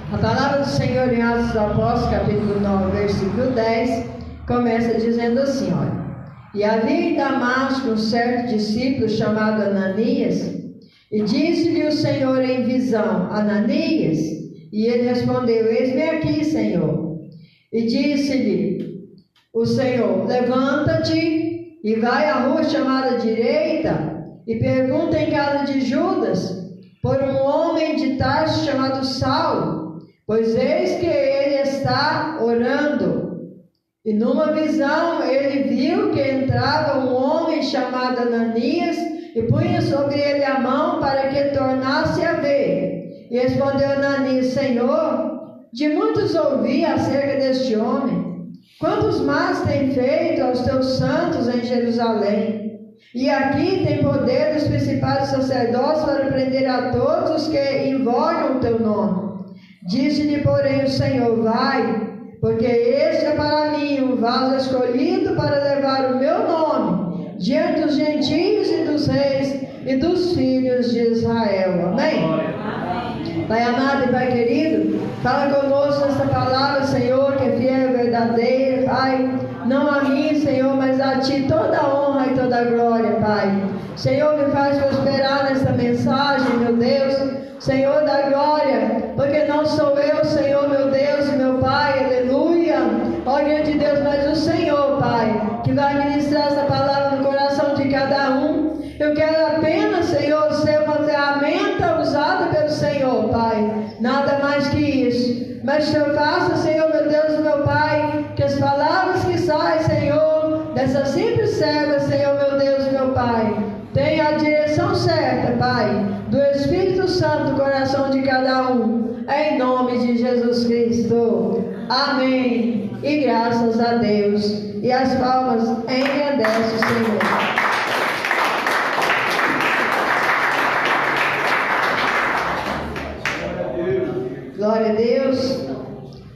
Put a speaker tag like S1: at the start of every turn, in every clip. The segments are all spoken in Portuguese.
S1: A palavra do Senhor em Atos dos Apóstolos, capítulo 9, versículo 10, começa dizendo assim, olha: E havia em Damasco um certo discípulo chamado Ananias, e disse-lhe o Senhor em visão: Ananias? E ele respondeu: Eis-me aqui, Senhor. E disse-lhe o Senhor: Levanta-te e vai à rua chamada direita, e pergunta em casa de Judas por um homem de Tarso chamado Saulo, pois eis que ele está orando. E numa visão ele viu que entrava um homem chamado Ananias e punha sobre ele a mão para que tornasse a ver. E respondeu Ananias: Senhor, de muitos ouvi acerca deste homem, quantos males tem feito aos teus santos em Jerusalém. E aqui tem poder dos principais sacerdotes para prender a todos os que invocam o teu nome. Disse-lhe, porém, o Senhor: Vai, porque este é para mim um vaso escolhido para levar o meu nome diante dos gentios e dos reis e dos filhos de Israel. Amém? Pai amado e Pai querido, fala conosco nesta palavra, Senhor, que é fiel e verdadeira, Pai. Não a mim, Senhor, mas a Ti toda a honra e toda a glória, Pai. Senhor, me faz prosperar nesta mensagem, meu Deus, Senhor da glória, porque não sou eu, Senhor, meu Deus e meu Pai, aleluia, ó grande Deus, mas o Senhor, Pai, que vai ministrar essa palavra no coração de cada um. Eu quero apenas, Senhor, ser uma ferramenta usada pelo Senhor, Pai, nada mais que isso. Mas que eu faça, Senhor, meu Deus e meu Pai, que as palavras que saem, Senhor, dessa simples serva, Senhor, meu Deus e meu Pai, tenha a direção certa, Pai, do Espírito Santo no coração de cada um, em nome de Jesus Cristo. Amém. E graças a Deus. E as palmas engrandecem o Senhor. Glória a Deus.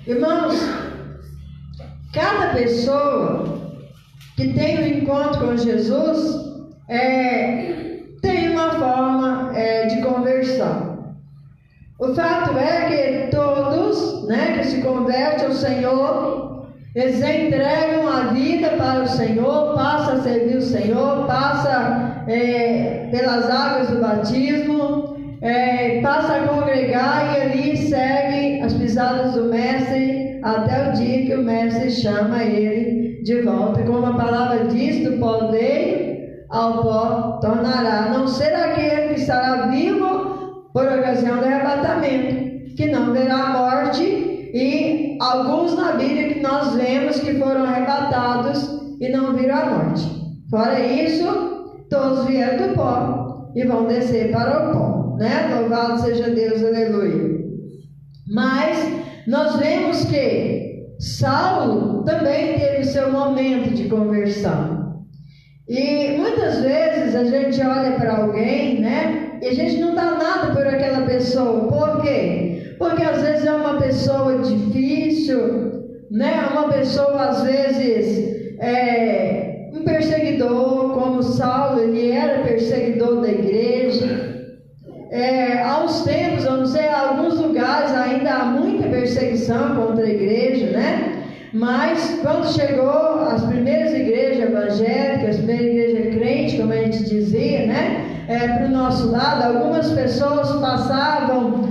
S1: Irmãos, cada pessoa que tem um encontro com Jesus tem uma forma de conversão. O fato é que todos, que se convertem ao Senhor, eles entregam a vida para o Senhor, passam a servir o Senhor, passam pelas águas do batismo, passa a congregar e ali segue as pisadas do Mestre até o dia que o Mestre chama ele de volta. Como a palavra diz, do pó veio, ao pó tornará. Não será aquele que estará vivo por ocasião do arrebatamento, que não verá a morte, e alguns na Bíblia que nós vemos que foram arrebatados e não viram a morte. Fora isso, todos vieram do pó e vão descer para o pó. Louvado seja Deus, aleluia. Mas nós vemos que Saulo também teve seu momento de conversão. E muitas vezes a gente olha para alguém, e a gente não dá nada por aquela pessoa. Por quê? Porque às vezes é uma pessoa difícil, uma pessoa às vezes um perseguidor, como Saulo, ele era perseguidor da igreja. Há uns tempos, eu não sei, em alguns lugares ainda há muita perseguição contra a igreja, mas quando chegou as primeiras igrejas evangélicas, a primeira igreja crente, como a gente dizia, para o nosso lado, algumas pessoas passavam,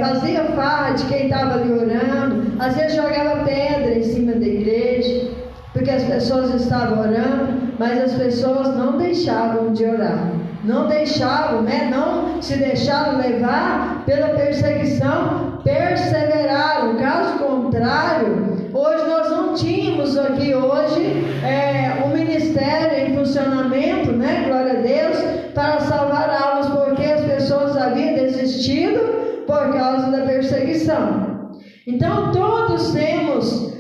S1: faziam farra de quem estava ali orando, às vezes jogava pedra em cima da igreja, porque as pessoas estavam orando, mas as pessoas não deixavam de orar. Não deixavam, não se deixaram levar pela perseguição, perseveraram. Caso contrário, hoje nós não tínhamos aqui hoje um ministério em funcionamento, glória a Deus, para salvar almas, porque as pessoas haviam desistido por causa da perseguição. Então todos temos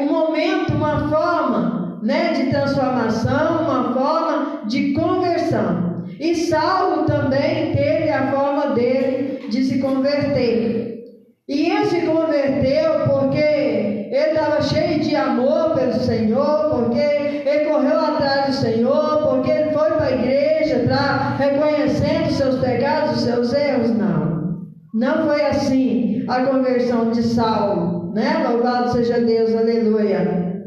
S1: um momento, uma forma de transformação, uma forma de conversão. E Saulo também teve a forma dele de se converter. E ele se converteu porque ele estava cheio de amor pelo Senhor, porque ele correu atrás do Senhor, porque ele foi para a igreja reconhecendo os seus pecados, os seus erros. Não foi assim. a conversão de Saulo, né? Louvado seja Deus, aleluia.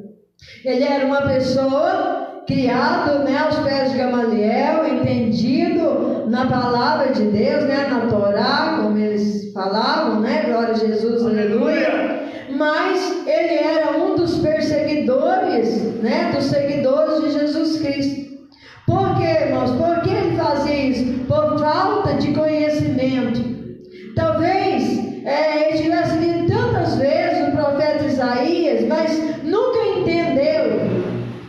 S1: Ele era uma pessoa criado, né, aos pés de Gamaliel, entendido na palavra de Deus, né, na Torá, como eles falavam, né? Glória a Jesus, aleluia. Mas ele era um dos perseguidores, né, dos seguidores de Jesus Cristo. Por quê, irmãos? Por que ele fazia isso? Por falta de conhecimento. Talvez ele tivesse lido tantas vezes o profeta Isaías, mas nunca entendeu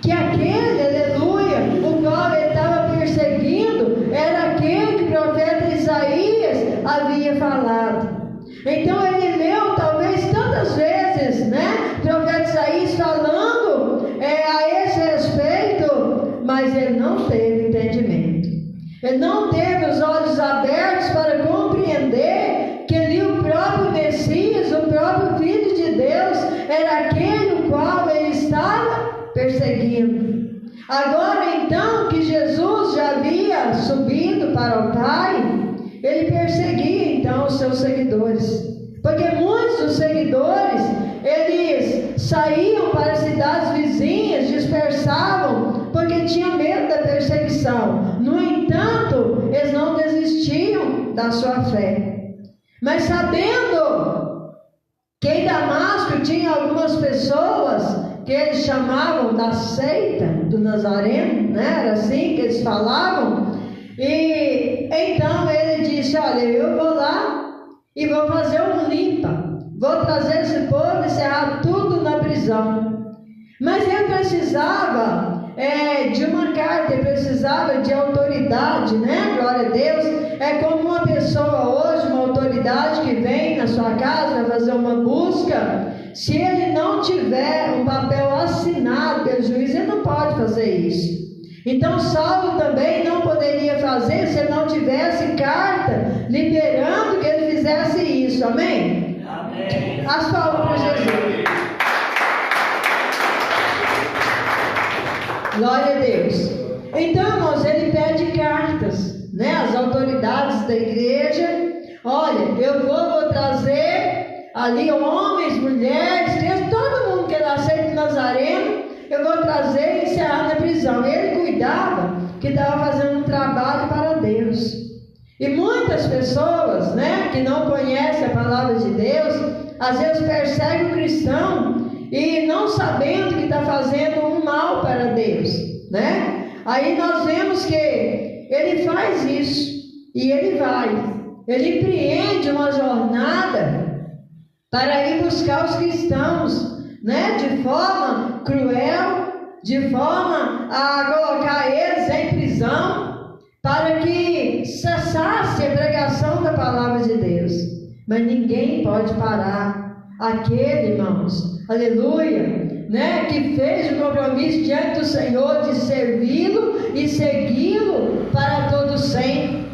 S1: que aquele, aleluia, o qual ele estava perseguindo, era aquele que o profeta Isaías havia falado. Então ele leu talvez tantas vezes, né, o profeta Isaías falando a esse respeito, mas ele não teve entendimento. Ele não teve os olhos abertos para compreender que ali o próprio Messias, o próprio Filho de Deus, era aquele o qual ele estava perseguindo. Agora então que Jesus já havia subido para o Pai, ele perseguia então os seus seguidores. Porque muitos dos seguidores, eles saíam para as cidades vizinhas, dispersavam, porque tinham medo da perseguição. No entanto, eles não desistiam da sua fé. Mas sabendo que em Damasco tinha algumas pessoas que eles chamavam da seita do Nazareno, né? Era assim que eles falavam. E então ele disse: olha, eu vou lá e vou fazer um limpa, vou trazer esse povo e encerrar tudo na prisão. Mas ele precisava de uma carta, ele precisava de autoridade, né? Glória a Deus. É como uma pessoa hoje, uma autoridade que vem na sua casa, vai fazer uma busca. Se ele não tiver um papel assinado pelo juiz, ele não pode fazer isso. Então Saulo também não poderia fazer se ele não tivesse carta liberando que ele fizesse isso. Amém? Amém. As palmas para Jesus. Glória a Deus. Então, irmãos, ele pede cartas, né? As autoridades da igreja. Olha, eu vou trazer ali homens, mulheres, crianças, todo mundo que era aceito em Nazareno, eu vou trazer e encerrar na prisão. Ele cuidava que estava fazendo um trabalho para Deus. E muitas pessoas, né, que não conhecem a palavra de Deus, às vezes perseguem o cristão e não sabendo que está fazendo um mal para Deus, né? Aí nós vemos que ele faz isso e ele empreende uma jornada para ir buscar os cristãos, né? De forma cruel, de forma a colocar eles em prisão, para que cessasse a pregação da palavra de Deus. Mas ninguém pode parar aquele, irmãos, aleluia, né, que fez o compromisso diante do Senhor de servi-lo e segui-lo para todo sempre.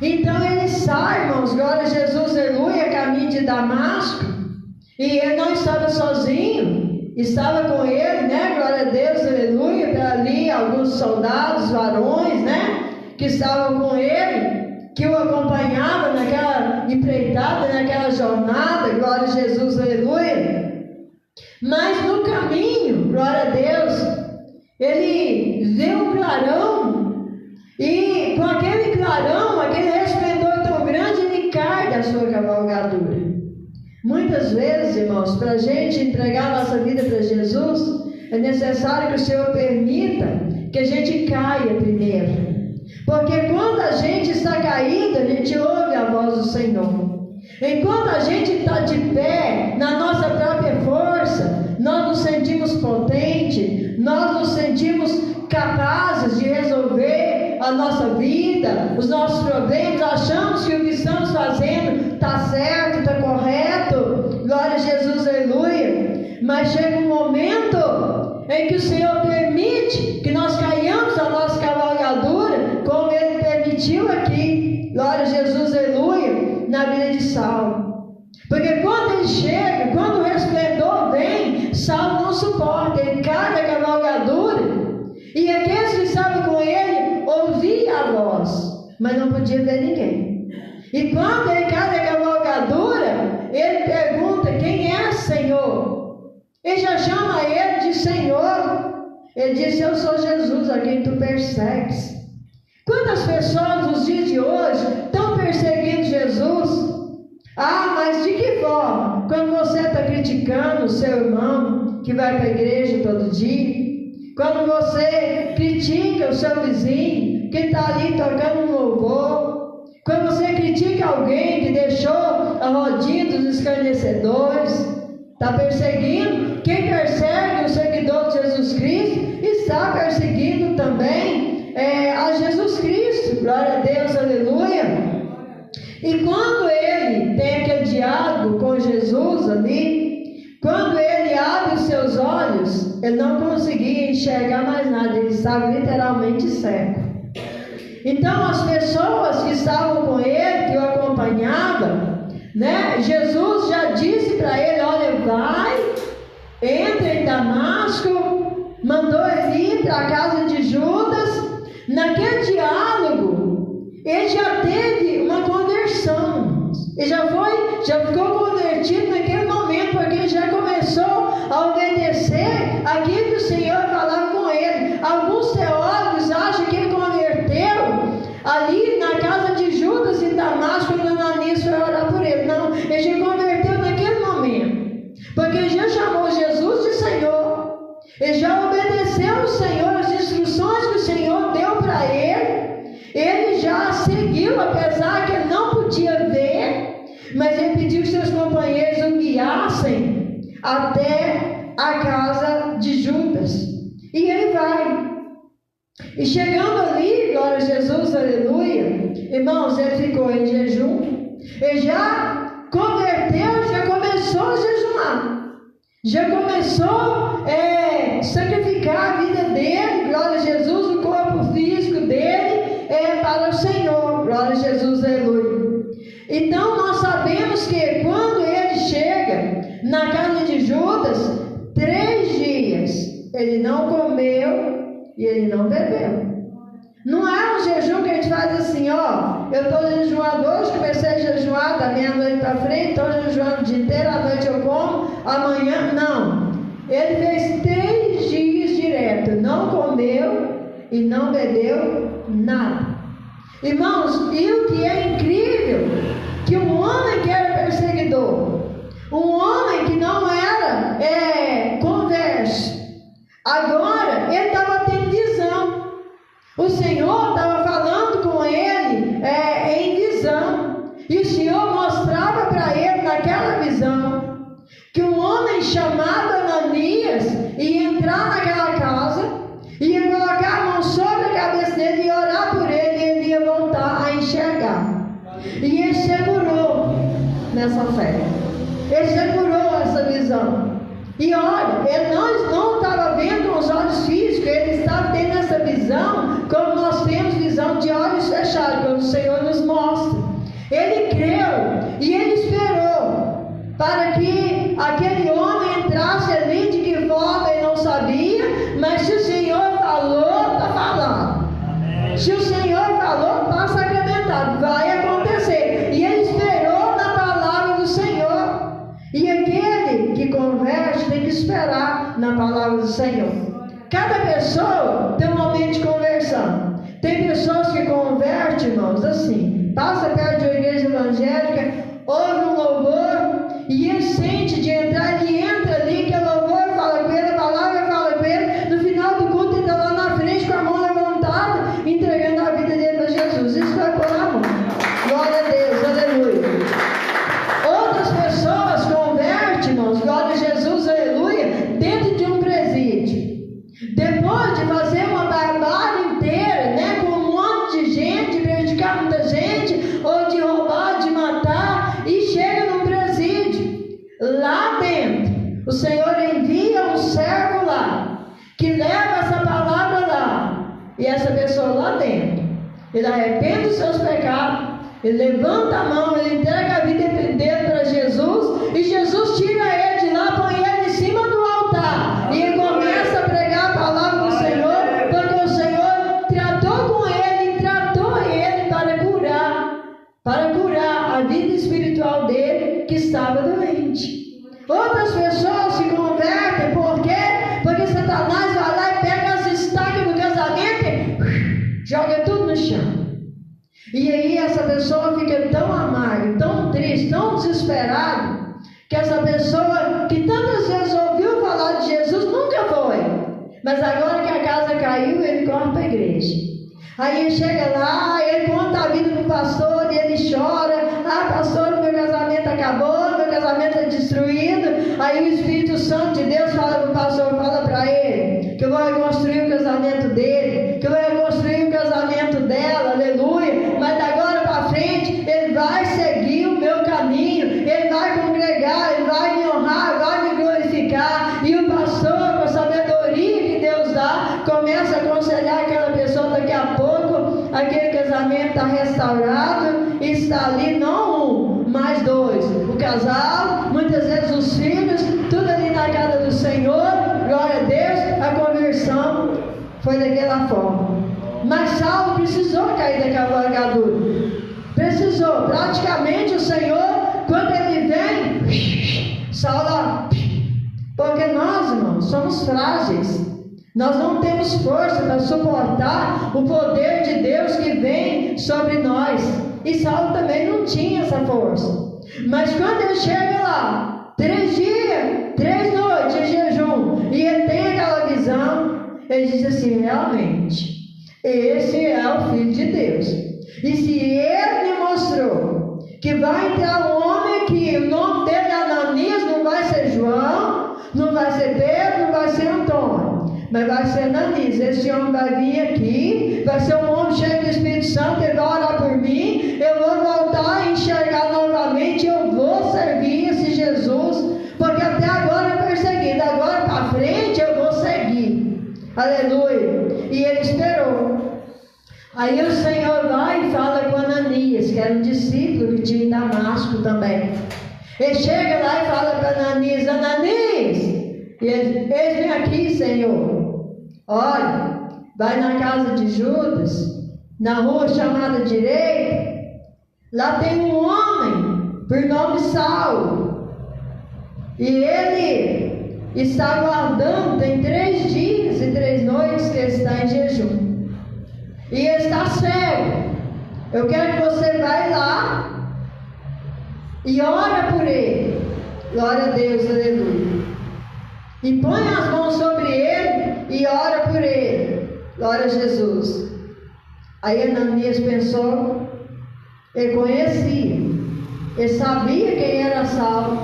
S1: Então ele sai, irmãos, glória a Jesus, aleluia, caminho de Damasco, e ele não estava sozinho, estava com ele, né, glória a Deus, aleluia, para ali alguns soldados, varões, né, que estavam com ele, que o acompanhavam naquela empreitada, naquela jornada, glória a Jesus, aleluia. Mas no caminho, glória a Deus, ele vê um clarão, e com aquele clarão, aquele resplendor tão grande, ele cai da sua cavalgadura. Muitas vezes, irmãos, para a gente entregar a nossa vida para Jesus, é necessário que o Senhor permita que a gente caia primeiro. Porque quando a gente está caído, a gente ouve a voz do Senhor. Enquanto a gente está de pé, na nossa própria força, nós nos sentimos potentes, nós nos sentimos capazes de resolver a nossa vida, os nossos problemas, achamos que o que estamos fazendo está certo, está correto, glória a Jesus, aleluia. Mas chega um momento em que o Senhor permite que nós caiamos a nossa cavalgadura, como Ele permitiu aqui, glória a Jesus, aleluia, na vida de Saulo. Porque quando ele chega, quando o resplendor vem, Saulo não suporta, ele cai da cavalgadura, e aqueles que estavam com ele ouviam a voz, mas não podia ver ninguém. E quando ele cai da cavalgadura, ele pergunta: quem é Senhor? Ele já chama ele de Senhor. Ele disse: eu sou Jesus, a quem tu persegues. Quantas pessoas nos dias de hoje estão perseguindo Jesus? Ah, mas de que forma? Quando você está criticando o seu irmão que vai para a igreja todo dia, quando você critica o seu vizinho que está ali tocando um louvor, quando você critica alguém que deixou a rodinha dos escarnecedores, está perseguindo. Quem persegue o seguidor de Jesus Cristo está perseguindo também a Jesus Cristo. Glória a Deus, aleluia. E quando ele tem aquele diálogo com Jesus ali, quando ele abre os seus olhos, ele não conseguia enxergar mais nada, ele estava literalmente cego. Então as pessoas que estavam com ele, que o acompanhavam, né, Jesus já disse para ele: olha, vai, entra em Damasco, mandou ele ir para a casa de Judas. Naquele diálogo, ele já teve uma conversão, ele já ficou convertido naquele momento, porque ele já começou a obedecer aquilo que o Senhor falava com ele. Alguns teólogos acham que ele converteu ali na casa de Judas em Damasco, quando Ananias foi orar por ele. Não, ele já converteu naquele momento, porque ele já chamou Jesus de Senhor, ele já obedeceu ao Senhor, as instruções que o Senhor deu para ele já seguiu, apesar que ele não podia ver, mas ele pediu que seus companheiros o guiassem até a casa de Judas, e ele vai. E chegando ali, glória a Jesus, aleluia, irmãos, ele ficou em jejum, ele já converteu, já começou a jejuar, já começou a sacrificar a vida dele, glória a Jesus, o corpo físico dele para o Senhor, glória a Jesus, aleluia. Então nós sabemos que quando ele chega na casa de Judas, 3 dias ele não comeu e ele não bebeu. Não é um jejum que a gente faz assim: ó, eu estou jejuando hoje, comecei a jejuar da meia-noite para frente, estou jejuando o dia inteiro, à noite eu como, amanhã, não. Ele fez 3 dias direto, não comeu e não bebeu nada. Irmãos, e o que é incrível, que um homem que era perseguidor, um homem que não era converso, agora ele estava tendo visão. O Senhor estava falando com ele em visão, e o Senhor mostrava para ele naquela visão que um homem chamado Ananias ia entrar naquela casa, ia colocar a mão sobre a cabeça dele e orar por ele, e ele ia voltar a enxergar. E ele segurou nessa fé, ele segurou essa visão. E olha, ele não estava vendo com os olhos físicos, ele estava tendo essa visão como nós temos visão de olhos fechados, quando o Senhor nos mostra. Ele creu e ele esperou para que aquele homem entrasse ali. De que forma ele não sabia, mas se o Senhor falou, está falando. Se o Senhor falou, está sacramentado, vai acontecer. E ele esperou na palavra do Senhor. E aquele que converte tem que esperar na palavra do Senhor. Cada pessoa tem um momento de conversão. Tem pessoas que convertem, irmãos, assim: passa perto de uma igreja evangélica, ouve um louvor, e ele sente de entrar, ele entra ali, que o louvor fala com ele, a palavra fala com ele, no final do culto ele está lá na frente com a mão levantada, entregando a vida dele para Jesus. Isso vai por amor. Glória a Deus, aleluia. Outras pessoas convertem, irmãos, glória a Jesus, aleluia, dentro de um presídio. Depois de fazer uma barbárie inteira, né, com um monte de gente, de prejudicar muita gente, ou de roubar, de matar, e chega num presídio. Lá dentro, o Senhor envia um servo lá, que leva essa palavra lá, e essa pessoa lá dentro, ele arrepende dos seus pecados, ele levanta a mão, ele entrega a vida dele para Jesus, e Jesus tira ele de lá, põe ele em cima do altar, e ele começa a pregar a palavra do Senhor, porque o Senhor tratou com ele, tratou ele para curar a vida espiritual dele, que estava Outras pessoas se convertem, por quê? Porque Satanás vai lá e pega as estacas do casamento e joga tudo no chão. E aí essa pessoa fica tão amarga, tão triste, tão desesperada, que essa pessoa que tantas vezes ouviu falar de Jesus nunca foi. Mas agora que a casa caiu, ele corre para a igreja. Aí ele chega lá, ele conta a vida do pastor e ele chora. Ah, pastor, meu casamento acabou, meu casamento é destruído. Aí o Espírito Santo de Deus fala para o pastor, fala para ele, que eu vou reconstruir o casamento dele, que eu vou reconstruir o casamento dela, aleluia. Mas da agora para frente, ele vai seguir o meu caminho, ele vai congregar, ele vai me honrar, vai me glorificar. E o pastor, com a sabedoria que Deus dá, começa a aconselhar aquela pessoa. Daqui a pouco, aquele casamento está restaurado e está ali não um, mas dois. O casal, muitas vezes os filhos, tudo ali na casa do Senhor. Glória a Deus, a conversão foi daquela forma. Mas Saulo precisou cair da cavalgadura. Precisou. Praticamente o Senhor, quando ele vem, Saulo, porque nós, irmãos, somos frágeis. Nós não temos força para suportar o poder de Deus que vem sobre nós. E Saulo também não tinha essa força. Mas quando ele chega lá, 3 dias, 3 noites de jejum, e ele tem aquela visão, ele diz assim: realmente, esse é o Filho de Deus. E se ele me mostrou que vai entrar um homem que o nome dele é Ananias, não vai ser João, não vai ser Pedro, não vai ser Antônio, mas vai ser Ananias. Esse homem vai vir aqui, vai ser um homem cheio do Espírito Santo, ele vai orar por mim, eu vou voltar a enxergar novamente, eu vou servir esse Jesus, porque até agora eu persegui, da agora para frente eu vou seguir. Aleluia. E ele esperou. Aí o Senhor vai e fala com Ananias, que era um discípulo que tinha em Damasco também. Ele chega lá e fala para Ananias: Ananias, e ele: eis-me aqui, Senhor. Olha, vai na casa de Judas, na rua chamada Direita, lá tem um homem por nome Saulo, e ele está aguardando, tem 3 dias e 3 noites que ele está em jejum. E ele está cego. Eu quero que você vá lá e ora por ele. Glória a Deus, aleluia. E põe as mãos sobre ele e ora por ele. Glória a Jesus. Aí Ananias pensou, ele conhecia, ele sabia quem era Saulo,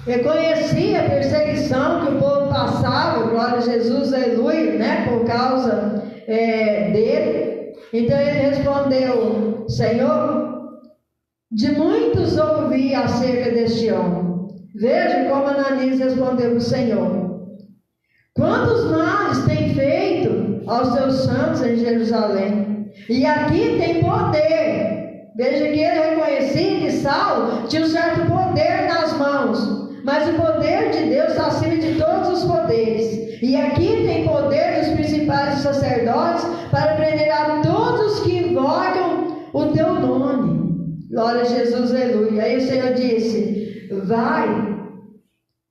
S1: ele conhecia a perseguição que o povo passava, glória a Jesus, aleluia, né? Por causa dele. Então ele respondeu: Senhor, de muitos ouvi acerca deste homem. Veja como Ananias respondeu para o Senhor: quantos males tem feito aos seus santos em Jerusalém? E aqui tem poder. Veja que ele reconhecia que Saulo tinha um certo poder nas mãos, mas o poder de Deus está acima de todos os poderes. E aqui tem poder dos principais sacerdotes para prender a todos os que invocam o teu nome. Glória a Jesus, aleluia. Aí o Senhor disse: vai,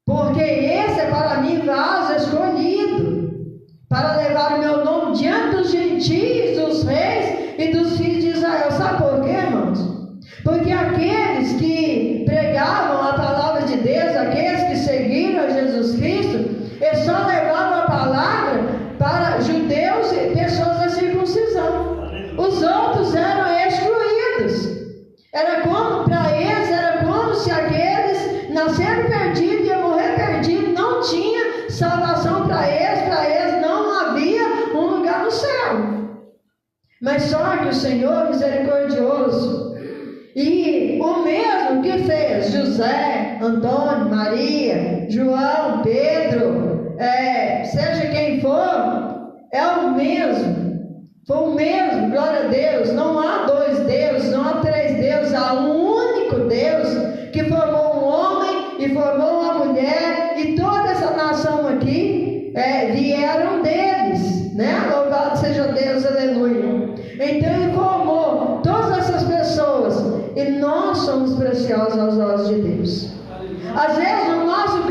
S1: porque esse é para mim vaso escolhido, para levar o meu nome diante dos gentios, dos reis e dos filhos de Israel. Sabe por quê, irmãos? Porque aqueles que pregavam a palavra de Deus, aqueles que seguiram a Jesus Cristo, eles só levavam a palavra para judeus e pessoas da circuncisão. Os outros eram excluídos. Era como, para eles, era como se aqueles nasceram perdidos e iam morrer perdidos. Não tinha salvação para eles não havia um lugar no céu. Mas só que o Senhor misericordioso, e o mesmo que fez José, Antônio, Maria, João, Pedro, seja quem for, é o mesmo. Foi o mesmo, glória a Deus. Não há 2 deuses, não há 3 deuses, há um único Deus que formou um homem e formou uma mulher, e toda essa nação aqui vieram deles, né? Louvado seja Deus, aleluia. Então ele formou todas essas pessoas, e nós somos preciosos aos olhos de Deus. Às vezes no nosso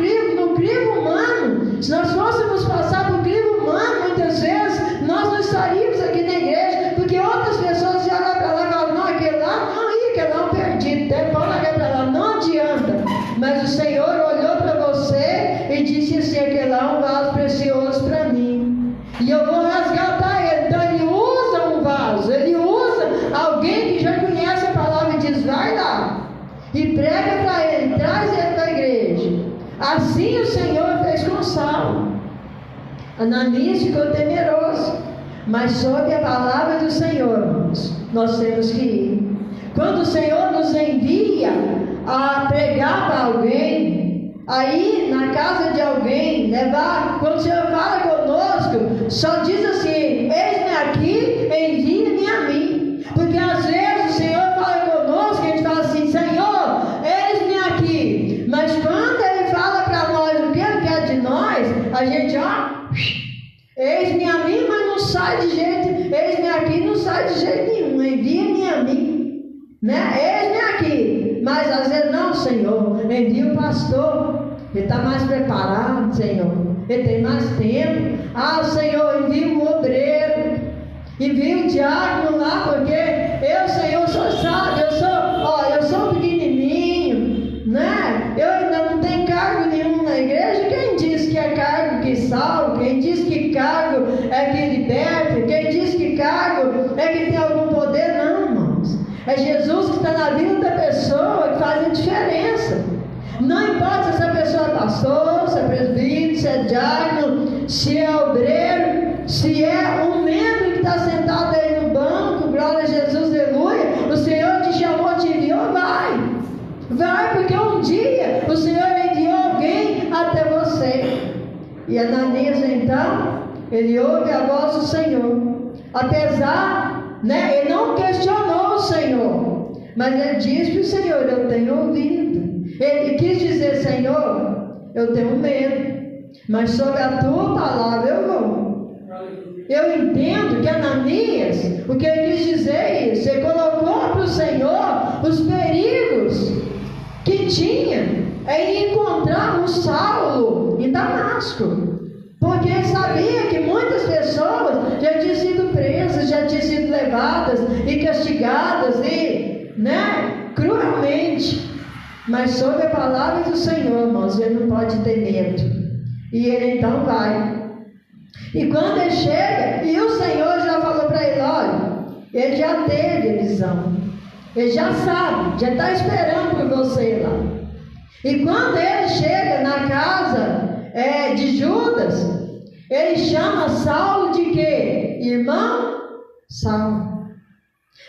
S1: Se nós fôssemos passar por crivo humano, muitas vezes, nós não estaríamos aqui na igreja, porque outras pessoas já olham para lá e falam, não, aquele lá, não, aquele lá é um perdido, pode largar para lá, não adianta. Mas o Senhor olhou para você e disse assim, aquele lá é um vaso precioso para mim, e eu vou resgatar ele. Então ele usa um vaso, ele usa alguém que já conhece a palavra e diz, vai lá, e prega para ele, traz ele para a igreja. Assim o Senhor fez com Saulo. Ananias ficou temeroso, mas sob a palavra do Senhor, irmãos, nós temos que ir. Quando o Senhor nos envia a pregar para alguém, aí na casa de alguém, levar, quando o Senhor fala conosco, só diz assim, eis-me aqui, envia-me a mim. Porque às vezes o Senhor fala conosco, a gente fala assim, Senhor, eis-me aqui. Mas quando Ele fala para nós o que Ele quer de nós, a gente, eis-me a mim, mas não sai de jeito, eis-me aqui, não sai de jeito nenhum, envia-me a mim, né? Eis-me aqui, mas às vezes não, Senhor, envia o pastor, ele está mais preparado, Senhor, ele tem mais tempo. Senhor, envia o obreiro, envia o diácono lá, porque eu, Senhor, só sabe, eu sou pequenininho, né? Eu ainda não tenho cargo nenhum na igreja. Quem diz que é cargo que salva? Quem diz que cargo é que liberta? Quem diz que cargo é que tem algum poder? Não, irmãos. É Jesus que está na vida da pessoa que faz a diferença. Não importa se essa pessoa é pastor, se é presbítero, se é diácono, se é obreiro, se é um membro que está sentado aí no banco, glória a Jesus, aleluia. O Senhor te chamou, te enviou, vai, porque um dia o Senhor enviou alguém até você. E Ananias então, ele ouve a voz do Senhor, apesar, né, ele não questionou o Senhor, mas ele disse para o Senhor, eu tenho ouvido. Ele quis dizer, Senhor, eu tenho medo, mas sobre a tua palavra eu vou. Eu entendo que Ananias, o que ele quis dizer é isso, ele colocou para o Senhor os perigos que tinha em encontrar um Saulo em Damasco, porque ele sabia que muitas pessoas já tinham sido presas, já tinham sido levadas e castigadas, cruelmente. Mas sob a palavra do Senhor, irmãos, ele não pode ter medo. E ele então vai. E quando ele chega, e o Senhor já falou para ele, olha, ele já teve a visão. Ele já sabe, já está esperando por você lá. E quando ele chega na casa de Judas, ele chama Saulo de quê? Irmão Saulo.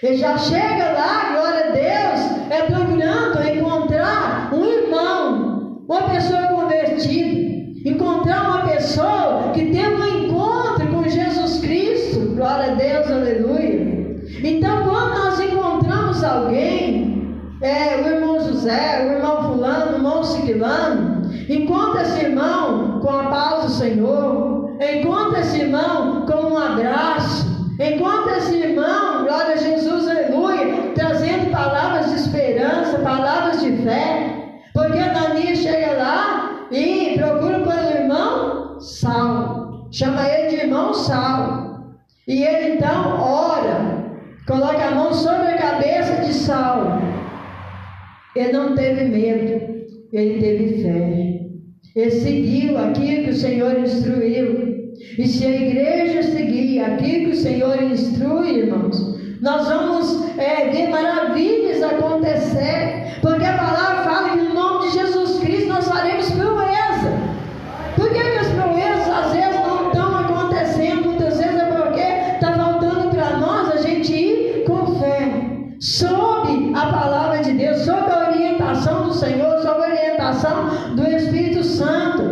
S1: Ele já chega lá, glória a Deus, procurando encontrar um irmão, uma pessoa convertida, encontrar uma pessoa que tem um encontro com Jesus Cristo, glória a Deus, aleluia. Então, quando nós encontramos alguém, o irmão José, o irmão fulano, o irmão ciclano, encontra esse irmão com a paz do Senhor, encontra esse irmão com um abraço, encontra esse irmão, glória a Jesus, aleluia, trazendo palavras de esperança, palavras de fé, porque Ananias chega lá e procura pelo irmão Saulo, chama ele de irmão Saulo, e ele então ora, coloca a mão sobre a cabeça de Saulo. Ele não teve medo, ele teve fé, ele seguiu aquilo que o Senhor instruiu. E se a igreja seguir aquilo que o Senhor instrui, irmãos, nós vamos ver maravilhas acontecer, porque a palavra fala que no nome de Jesus Cristo nós faremos proeza. Por que as proezas às vezes não estão acontecendo? Muitas vezes é porque está faltando para nós a gente ir com fé, sob a palavra de Deus, sob a orientação do Senhor, sob a orientação do Espírito Santo.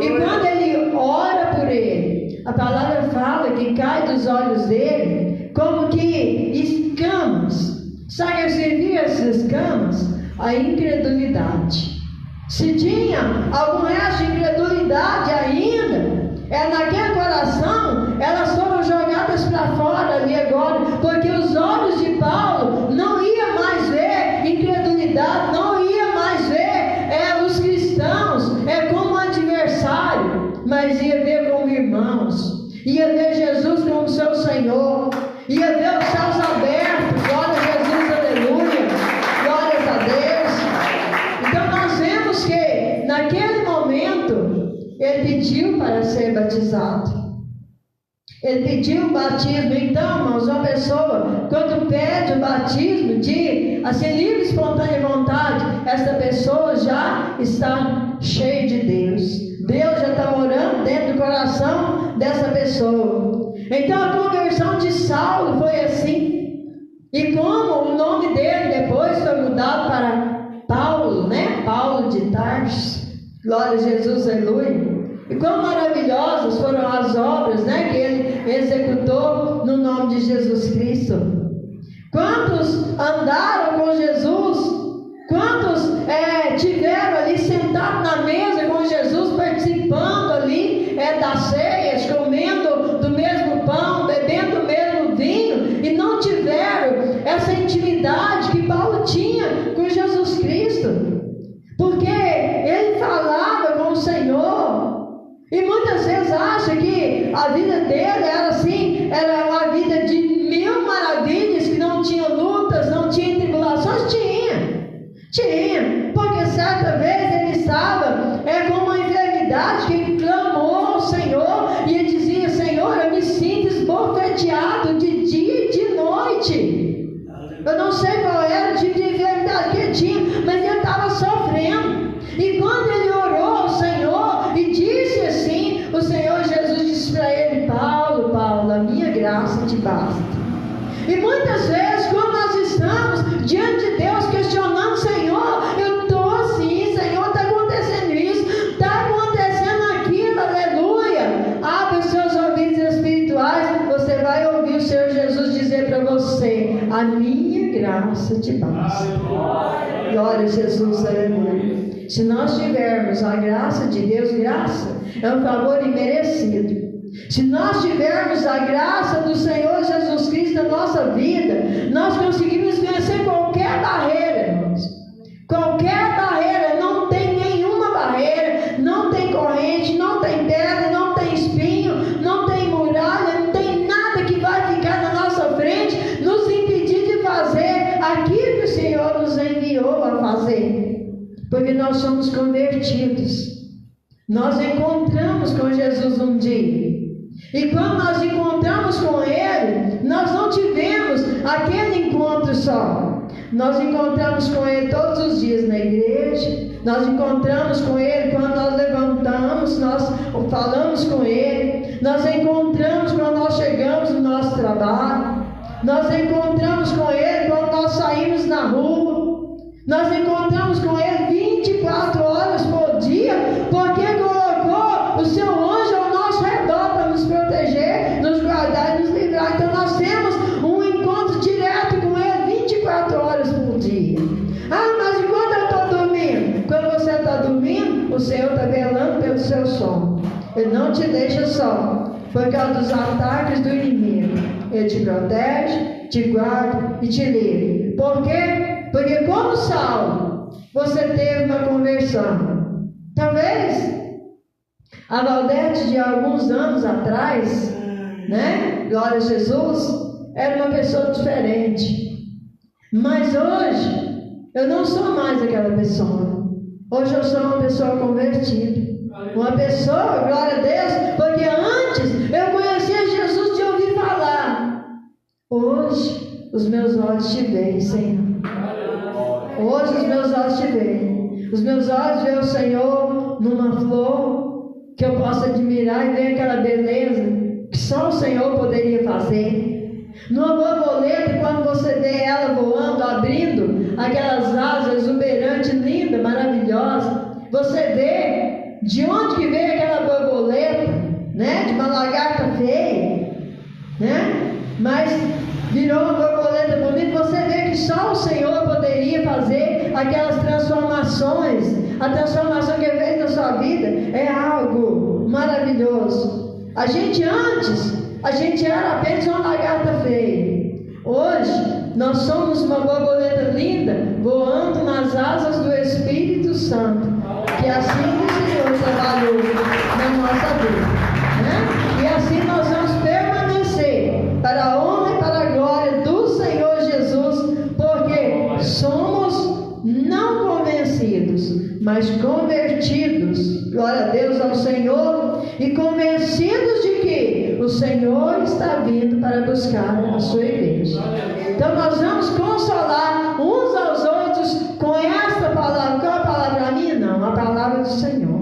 S1: E quando ele ora por ele, a palavra fala que cai dos olhos dele como que escamas. Sabe o que servia essas escamas? A incredulidade. Se tinha algum resto de incredulidade ainda, naquele coração, elas foram jogadas para fora ali agora, porque os olhos de Paulo não iam mais ver incredulidade, não iam mais ver os cristãos como adversário, mas mas ia ver como irmãos, ia ver Jesus como seu Senhor, ia ver os céus abertos. Glória a Jesus, aleluia, glórias a Deus. Então nós vemos que naquele momento ele pediu para ser batizado. Ele pediu o batismo. Então, irmãos, uma pessoa, quando pede o batismo de livre, espontânea vontade, essa pessoa já está cheia de Deus. Deus já está morando dentro do coração dessa pessoa. Então, a conversão de Saulo foi assim. E como o nome dele depois foi mudado para Paulo, né? Paulo de Tarso. Glória a Jesus, aleluia. E quão maravilhosas foram as obras, né, que ele executou no nome de Jesus Cristo. Quantos andaram com Jesus? Quantos tiveram ali sentados na mesa com Jesus, participando ali das ceias, comendo do mesmo pão, bebendo do mesmo vinho, e não tiveram essa intimidade que Paulo tinha com Jesus Cristo? Porque ele falava com o Senhor. E muitas vezes acha que a vida dele era assim, era uma vida de mil maravilhas, que não tinha lutas, não tinha tribulações. Tinha, porque certa vez ele estava com uma enfermidade, que ele clamou ao Senhor, e ele dizia: Senhor, eu me sinto esbofeteado de dia e de noite. Eu não sei qual era o tipo de enfermidade que ele tinha, mas ele estava sofrendo. E quando ele orou ao Senhor e disse assim, o Senhor Jesus disse para ele: Paulo, Paulo, a minha graça te basta. E muitas vezes, quando nós estamos diante de Deus questionando: Senhor, eu estou assim, Senhor, está acontecendo isso, está acontecendo aquilo, aleluia. Abre os seus ouvidos espirituais, você vai ouvir o Senhor Jesus dizer para você: a minha graça te basta. Glória a Jesus, aleluia. Se nós tivermos a graça de Deus, graça é um favor imerecido. Se nós tivermos a graça do Senhor Jesus Cristo na nossa vida, nós conseguimos vencer qualquer barreira, irmãos. Qualquer barreira, não tem nenhuma barreira, não tem corrente, não tem pedra, não tem espinho, não tem muralha, não tem nada que vai ficar na nossa frente, nos impedir de fazer aquilo que o Senhor nos enviou a fazer. Porque nós somos convertidos. Nós encontramos com Jesus um dia. E quando nós encontramos com Ele, nós não tivemos aquele encontro só. Nós encontramos com Ele todos os dias na igreja. Nós encontramos com Ele quando nós levantamos, nós falamos com Ele. Nós encontramos quando nós chegamos no nosso trabalho. Nós encontramos com Ele quando nós saímos na rua. Nós encontramos com Ele 24 horas por dia, porque colocou o seu anjo ao nosso redor para nos proteger, nos guardar e nos livrar. Então nós temos um encontro direto com Ele 24 horas por dia. Ah, mas enquanto eu estou dormindo? Quando você está dormindo, o Senhor está velando pelo seu sono. Ele não te deixa só por causa dos ataques do inimigo. Ele te protege, te guarda e te livra. Por quê? Porque como Saulo, você teve uma conversão. Talvez a Valdete de alguns anos atrás, né? Glória a Jesus, era uma pessoa diferente. Mas hoje, eu não sou mais aquela pessoa. Hoje eu sou uma pessoa convertida. Uma pessoa, glória a Deus, porque antes eu conhecia Jesus de ouvir falar. Hoje, os meus olhos te veem, Senhor. Hoje os meus olhos te veem. Os meus olhos veem o Senhor numa flor que eu posso admirar e ver aquela beleza que só o Senhor poderia fazer. Numa borboleta, quando você vê ela voando, abrindo aquelas asas exuberantes, linda, maravilhosa, você vê de onde que veio aquela borboleta, né? De uma lagarta feia, né? Mas virou uma borboleta bonita. Você vê que só o Senhor poderia fazer aquelas transformações. A transformação que Ele fez na sua vida é algo maravilhoso. A gente era apenas uma lagarta feia. Hoje nós somos uma borboleta linda, voando nas asas do Espírito Santo, que assim que o Senhor trabalhou na nossa vida, né? E assim nós vamos permanecer para a honra e para a glória do Senhor Jesus, porque somos não convencidos, mas convertidos, glória a Deus ao Senhor, e convencidos de que o Senhor está vindo para buscar a sua igreja. Então nós vamos consolar uns aos outros com esta palavra. Qual é a palavra para mim? Não, a palavra do Senhor,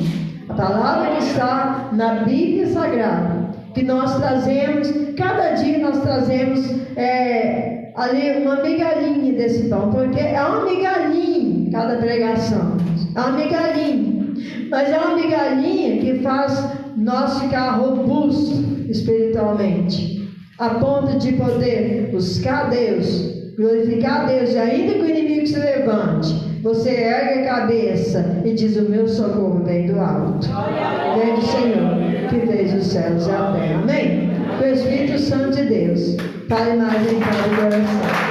S1: a palavra que está na Bíblia Sagrada, que nós trazemos, cada dia nós trazemos ali uma migalhinha desse pão, porque é uma migalhinha cada pregação, é uma migalhinha, mas é uma migalhinha que faz nós ficar robustos espiritualmente, a ponto de poder buscar Deus, glorificar Deus, e ainda que o inimigo se levante, você ergue a cabeça e diz: o meu socorro vem do alto, vem do Senhor que fez os céus e a terra. Amém? Com o Espírito Santo de Deus, Pai mais em cada coração.